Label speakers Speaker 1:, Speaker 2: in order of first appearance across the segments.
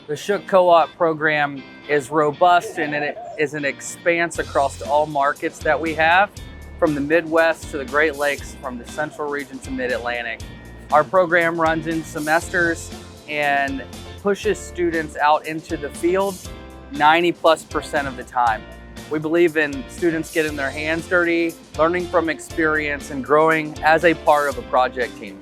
Speaker 1: The Shook Co-op program is robust and it is an expanse across all markets that we have, from the Midwest to the Great Lakes, from the Central region to Mid-Atlantic. Our program runs in semesters and pushes students out into the field 90+% of the time. We believe in students getting their hands dirty, learning from experience, and growing as a part of a project team.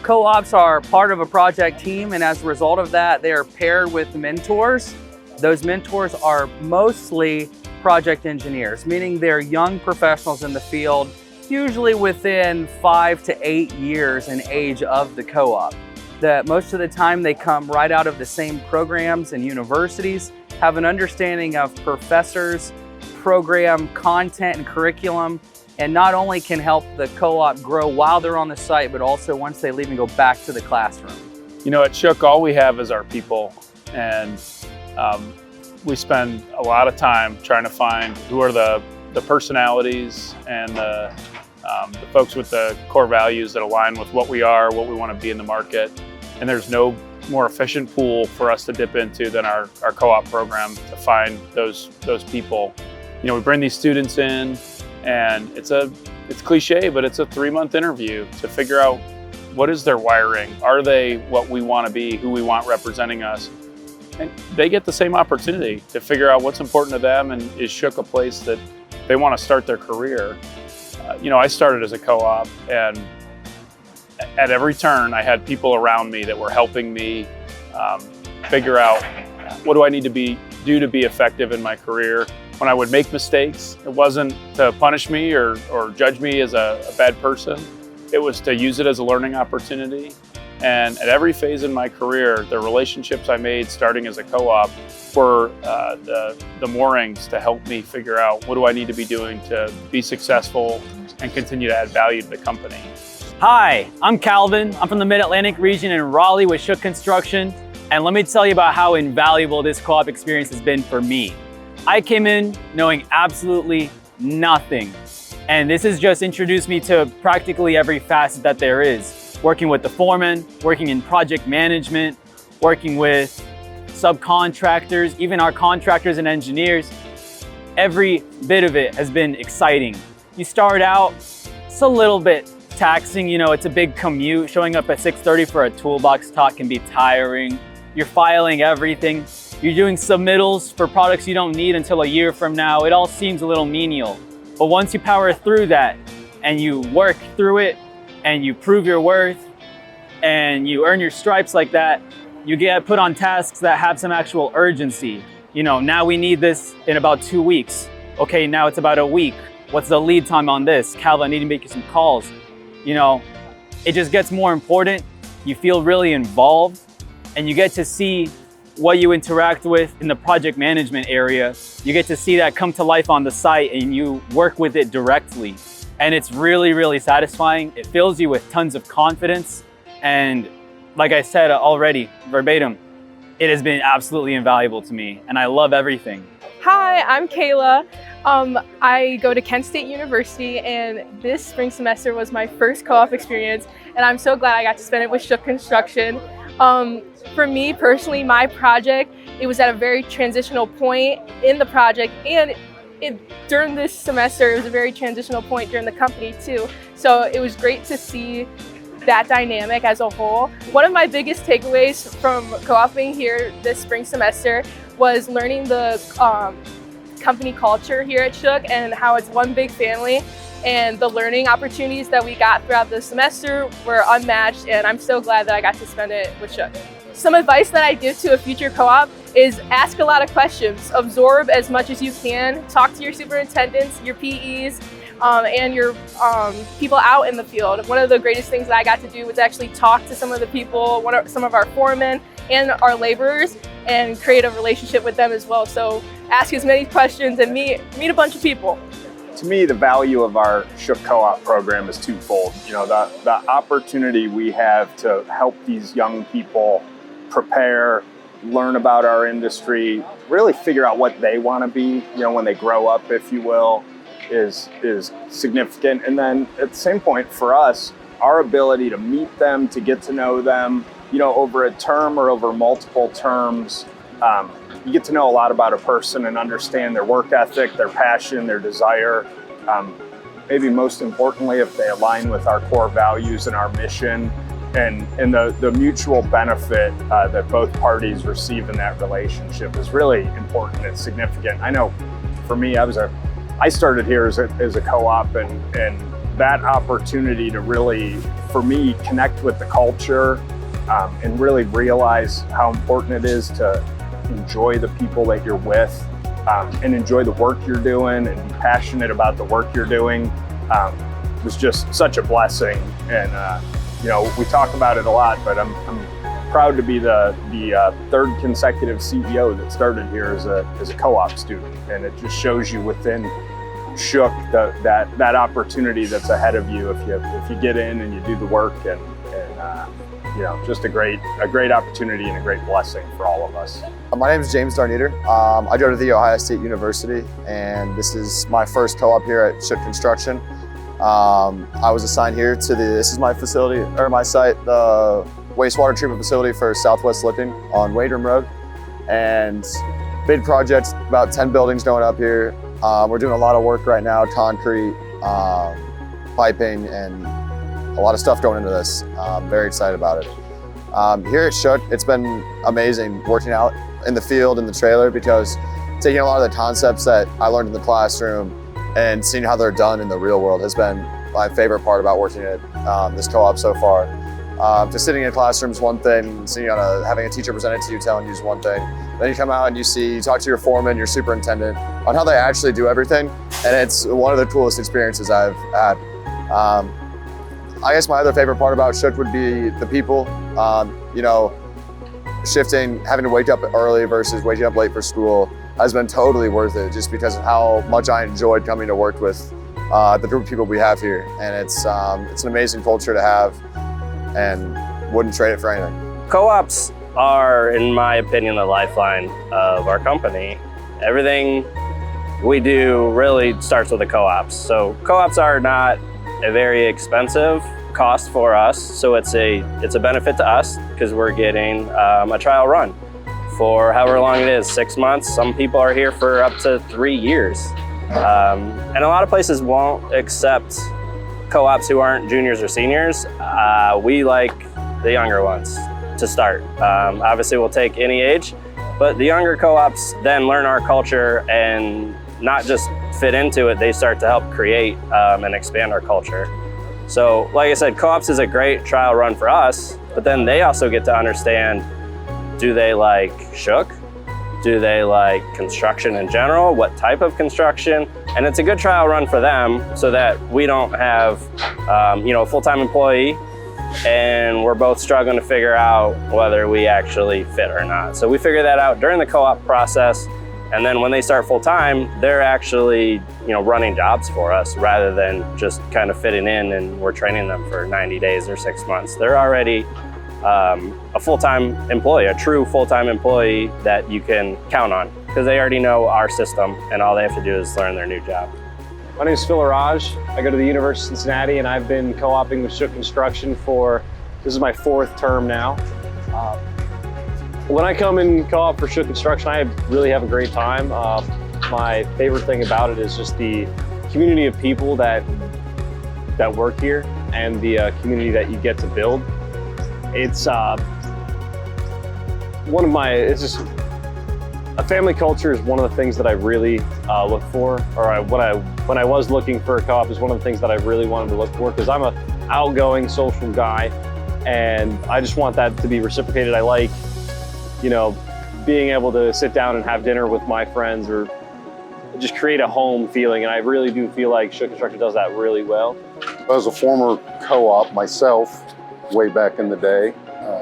Speaker 1: Co-ops are part of a project team, and as a result of that, they are paired with mentors. Those mentors are mostly project engineers, meaning they're young professionals in the field, usually within 5 to 8 years in age of the co-op. Most of the time they come right out of the same programs and universities, have an understanding of professors, program content and curriculum, and not only can help the co-op grow while they're on the site, but also once they leave and go back to the classroom.
Speaker 2: You know, at Shook, all we have is our people, and we spend a lot of time trying to find who are the personalities and the folks with the core values that align with what we are, what we want to be in the market. And there's no more efficient pool for us to dip into than our co-op program to find those people. You know, we bring these students in, and it's cliche, but it's a 3-month interview to figure out what is their wiring. Are they what we want to be, who we want representing us? And they get the same opportunity to figure out what's important to them, and is Shook a place that they want to start their career. You know, I started as a co-op, and at every turn I had people around me that were helping me figure out what do I need to do to be effective in my career. When I would make mistakes, it wasn't to punish me or judge me as a bad person. It was to use it as a learning opportunity. And at every phase in my career, the relationships I made starting as a co-op were the moorings to help me figure out what do I need to be doing to be successful and continue to add value to the company.
Speaker 3: Hi, I'm Calvin. I'm from the Mid-Atlantic region in Raleigh with Shook Construction. And let me tell you about how invaluable this co-op experience has been for me. I came in knowing absolutely nothing. And this has just introduced me to practically every facet that there is. Working with the foreman, working in project management, working with subcontractors, even our contractors and engineers. Every bit of it has been exciting. You start out, it's a little bit taxing, you know, it's a big commute. Showing up at 6:30 for a toolbox talk can be tiring. You're filing everything. You're doing submittals for products you don't need until a year from now. It all seems a little menial. But once you power through that and you work through it and you prove your worth and you earn your stripes like that, you get put on tasks that have some actual urgency. You know, now we need this in about 2 weeks. Okay, now it's about a week. What's the lead time on this? Calvin, I need to make you some calls. You know, it just gets more important. You feel really involved, and you get to see what you interact with in the project management area. You get to see that come to life on the site, and you work with it directly. And it's really, really satisfying. It fills you with tons of confidence. And like I said already, verbatim, it has been absolutely invaluable to me, and I love everything.
Speaker 4: Hi, I'm Kayla. I go to Kent State University, and this spring semester was my first co-op experience, and I'm so glad I got to spend it with Shook Construction. For me personally, my project, it was at a very transitional point in the project, and during this semester, it was a very transitional point during the company too. So it was great to see that dynamic as a whole. One of my biggest takeaways from co-oping here this spring semester was learning the company culture here at Shook and how it's one big family, and the learning opportunities that we got throughout the semester were unmatched, and I'm so glad that I got to spend it with Shook. Some advice that I give to a future co-op is ask a lot of questions, absorb as much as you can, talk to your superintendents, your PEs, and your people out in the field. One of the greatest things that I got to do was actually talk to some of the people, some of our foremen and our laborers, and create a relationship with them as well. So ask as many questions and meet a bunch of people.
Speaker 5: To me, the value of our Shook Co-op program is twofold. You know, the opportunity we have to help these young people prepare, learn about our industry, really figure out what they want to be, you know, when they grow up, if you will, is significant. And then at the same point for us, our ability to meet them, to get to know them, over a term or over multiple terms, you get to know a lot about a person and understand their work ethic, their passion, their desire. Maybe most importantly, if they align with our core values and our mission, and the mutual benefit that both parties receive in that relationship is really important and significant. I know for me, I started here as a co-op, and that opportunity to really, for me, connect with the culture and really realize how important it is to enjoy the people that you're with and enjoy the work you're doing and be passionate about the work you're doing was just such a blessing. And we talk about it a lot, but I'm proud to be the third consecutive CEO that started here as a co-op student, and it just shows you within Shook that opportunity that's ahead of you if you get in and you do the work, and just a great opportunity and a great blessing for all of us.
Speaker 6: My name is James Darneater. I go to The Ohio State University, and this is my first co-op here at Shook Construction. I was assigned here to this is my facility, or my site, the wastewater treatment facility for Southwest Lifting on Wadrum Road. And big project, about 10 buildings going up here. We're doing a lot of work right now, concrete, piping, and a lot of stuff going into this. I'm very excited about it. Here at Shook, it's been amazing working out in the field, in the trailer, because taking a lot of the concepts that I learned in the classroom and seeing how they're done in the real world has been my favorite part about working at this co-op so far. Just sitting in a classroom is one thing, having a teacher present it to you, telling you is one thing. Then you come out and you talk to your foreman, your superintendent, on how they actually do everything. And it's one of the coolest experiences I've had. I guess my other favorite part about Shook would be the people. Shifting, having to wake up early versus waking up late for school has been totally worth it, just because of how much I enjoyed coming to work with the group of people we have here. And it's an amazing culture to have, and wouldn't trade it for anything.
Speaker 7: Co-ops are, in my opinion, the lifeline of our company. Everything we do really starts with the co-ops. So co-ops are not a very expensive cost for us, so it's a benefit to us because we're getting a trial run for however long it is, 6 months. Some people are here for up to 3 years. And a lot of places won't accept co-ops who aren't juniors or seniors. We like the younger ones to start. Obviously we'll take any age, but the younger co-ops then learn our culture and not just fit into it, they start to help create and expand our culture. So like I said, co-ops is a great trial run for us, but then they also get to understand, do they like Shook? Do they like construction in general? What type of construction? And it's a good trial run for them so that we don't have a full-time employee and we're both struggling to figure out whether we actually fit or not. So we figure that out during the co-op process, and then when they start full-time, they're actually running jobs for us rather than just kind of fitting in and we're training them for 90 days or 6 months. They're already a full-time employee, a true full-time employee that you can count on because they already know our system and all they have to do is learn their new job.
Speaker 8: My name is Phil Araj. I go to the University of Cincinnati, and I've been co-oping with Shook Construction this is my 4th term now. When I come and co-op for Shook Construction, I really have a great time. My favorite thing about it is just the community of people that work here and the community that you get to build. It's a family culture is one of the things that I really look for, or when I was looking for a co-op is one of the things that I really wanted to look for, because I'm an outgoing social guy and I just want that to be reciprocated. I like, being able to sit down and have dinner with my friends or just create a home feeling, and I really do feel like Shook Construction does that really well.
Speaker 9: As a former co-op myself, way back in the day,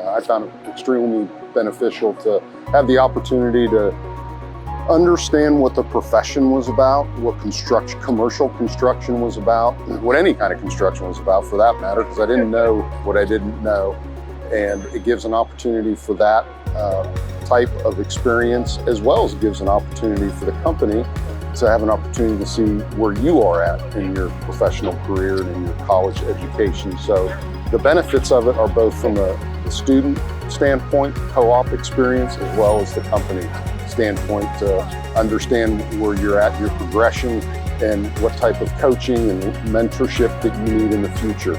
Speaker 9: I found it extremely beneficial to have the opportunity to understand what the profession was about, what commercial construction was about, what any kind of construction was about for that matter, because I didn't know what I didn't know. And it gives an opportunity for that type of experience, as well as it gives an opportunity for the company to have an opportunity to see where you are at in your professional career and in your college education. So the benefits of it are both from the student standpoint, co-op experience, as well as the company standpoint to understand where you're at, your progression, and what type of coaching and mentorship that you need in the future.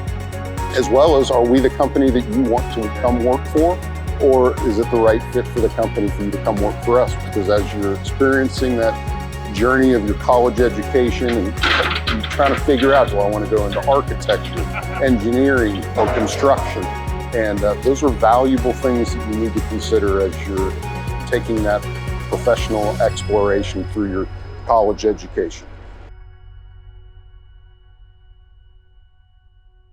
Speaker 9: As well as, are we the company that you want to come work for? Or is it the right fit for the company for you to come work for us? Because as you're experiencing that journey of your college education and you're trying to figure out, do I want to go into architecture, engineering, or construction? And those are valuable things that you need to consider as you're taking that professional exploration through your college education.